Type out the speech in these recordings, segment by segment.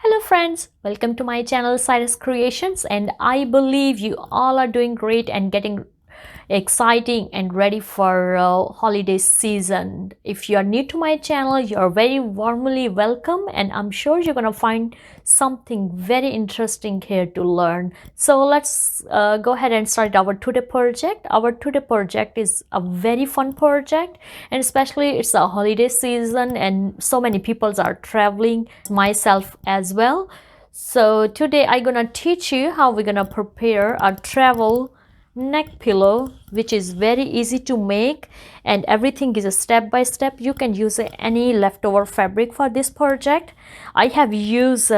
Hello friends, welcome to my channel Saira's Creations, and I believe you all are doing great and getting exciting and ready for holiday season. If you are new to my channel, you are very warmly welcome, and I'm sure you're gonna find something very interesting here to learn. So let's go ahead and start our today project. Our today project is a very fun project, and especially it's a holiday season and so many people are traveling, myself as well. So today I'm gonna teach you how we're gonna prepare a travel neck pillow, which is very easy to make, and everything is a step by step. You can use any leftover fabric for this project. I have used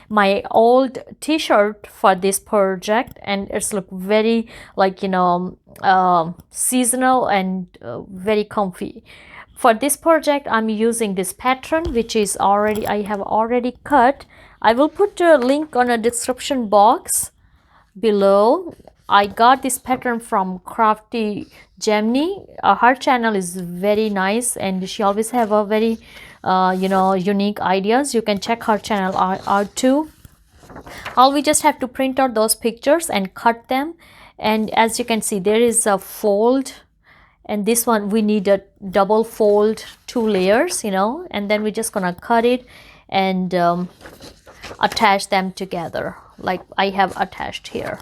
my old t-shirt for this project, and it's look very like seasonal and very comfy. For this project I'm using this pattern, which is I have already cut. I will put a link on a description box below. I got this pattern from Crafty Gemini. Her channel is very nice and she always have a very unique ideas. You can check her channel out too. All we just have to print out those pictures and cut them, and as you can see there is a fold, and this one we need a double fold, 2 layers, and then we're just gonna cut it and attach them together like I have attached here.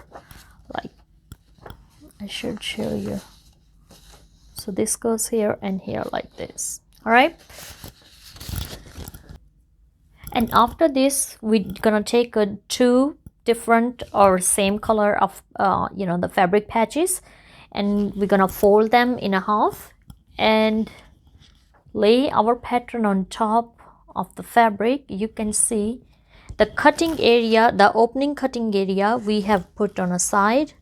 Like I should show you. So this goes here and here like this. All right, and after this we're gonna take two different or same color of the fabric patches, and we're gonna fold them in a half and lay our pattern on top of the fabric. You can see the cutting area, the opening cutting area we have put on a side,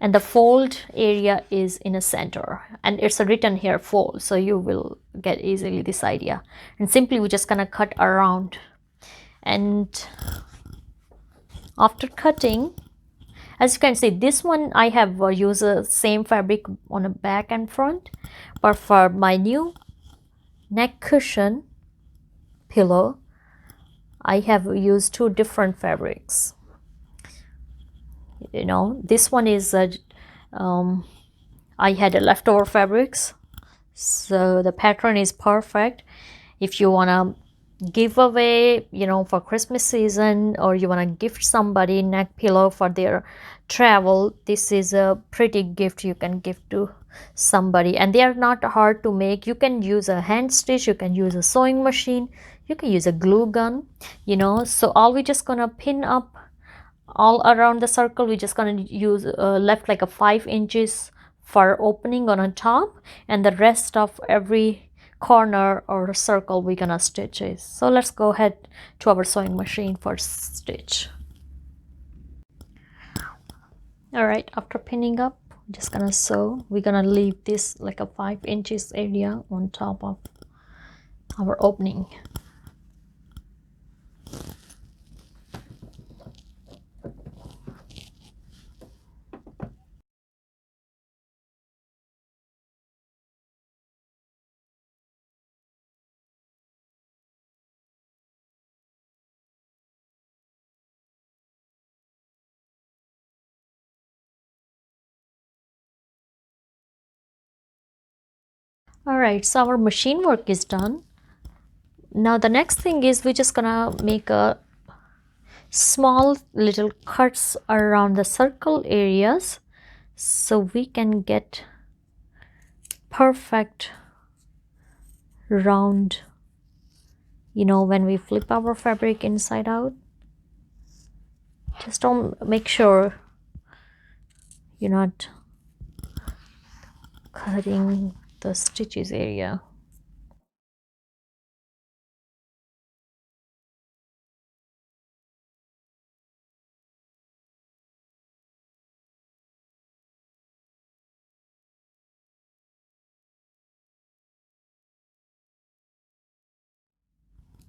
and the fold area is in a center, and it's a written here fold, so you will get easily this idea. And simply we're just gonna cut around, and after cutting, as you can see, this one I have used the same fabric on the back and front, but for my new neck cushion pillow I have used two different fabrics. This one is I had a leftover fabrics, so the pattern is perfect if you want to give away for Christmas season, or you want to gift somebody neck pillow for their travel. This is a pretty gift you can give to somebody, and they are not hard to make. You can use a hand stitch, you can use a sewing machine, you can use a glue gun, so all we're just gonna pin up all around the circle. We're just going to use left like a 5 inches for opening on a top, and the rest of every corner or circle we're gonna stitch it. So let's go ahead to our sewing machine for stitch. All right, after pinning up, I'm just gonna sew. We're gonna leave this like a 5 inches area on top of our opening. All right, so our machine work is done. Now the next thing is we're just gonna make a small little cuts around the circle areas so we can get perfect round, when we flip our fabric inside out. Just don't make sure you're not cutting the stitches area.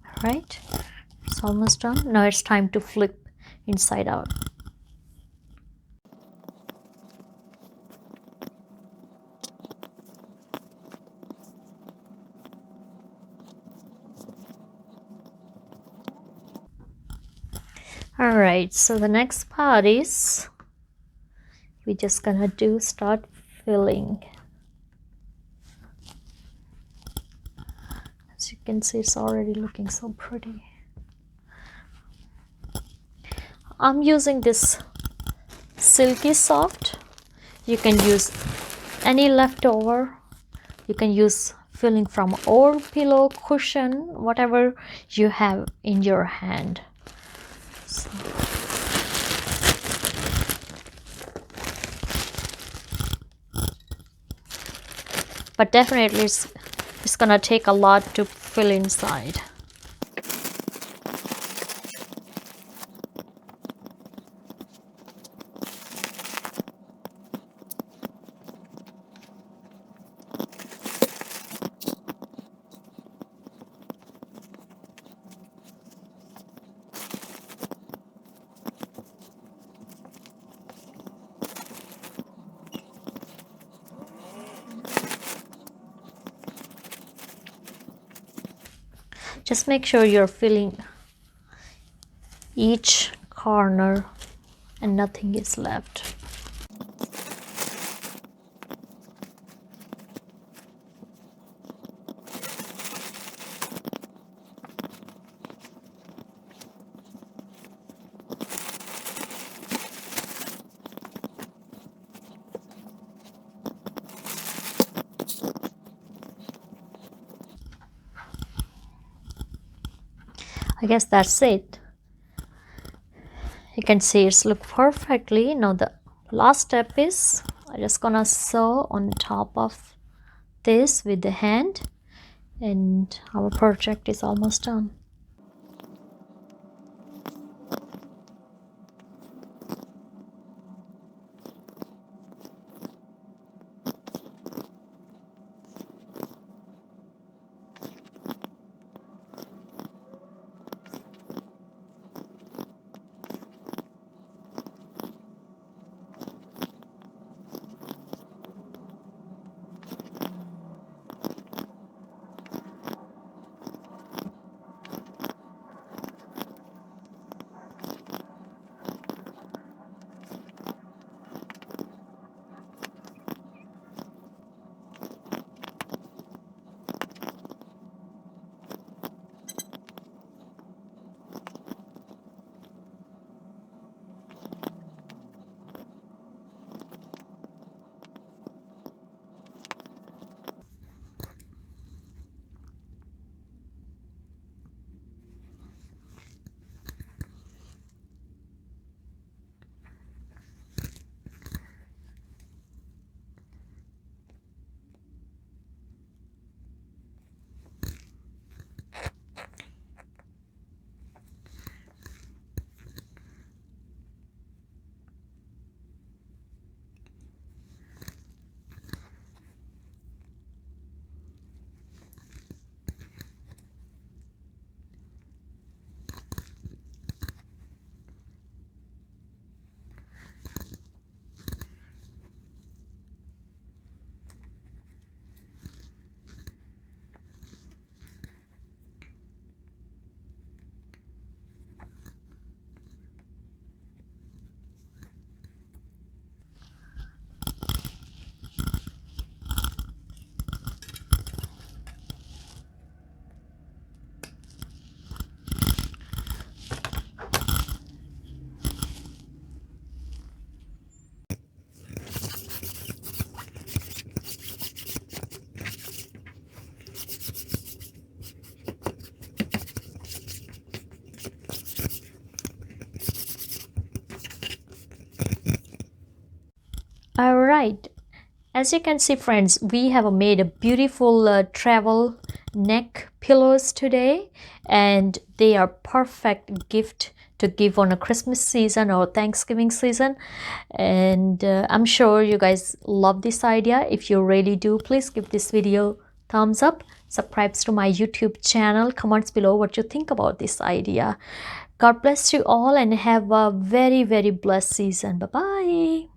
All right, it's almost done. Now it's time to flip inside out. All right, so the next part is we're just gonna start filling. As you can see, it's already looking so pretty. I'm using this silky soft. You can use any leftover. You can use filling from old pillow, cushion, whatever you have in your hand. So. But definitely it's gonna take a lot to fill inside. Just make sure you're filling each corner and nothing is left. I guess that's it. You can see it's look perfectly. Now the last step is I'm just gonna sew on top of this with the hand, and our project is almost done. All right, as you can see friends, we have made a beautiful travel neck pillows today, and they are perfect gift to give on a Christmas season or Thanksgiving season. And I'm sure you guys love this idea. If you really do, please give this video thumbs up, subscribe to my YouTube channel, comments below what you think about this idea. God bless you all and have a very blessed season. Bye bye.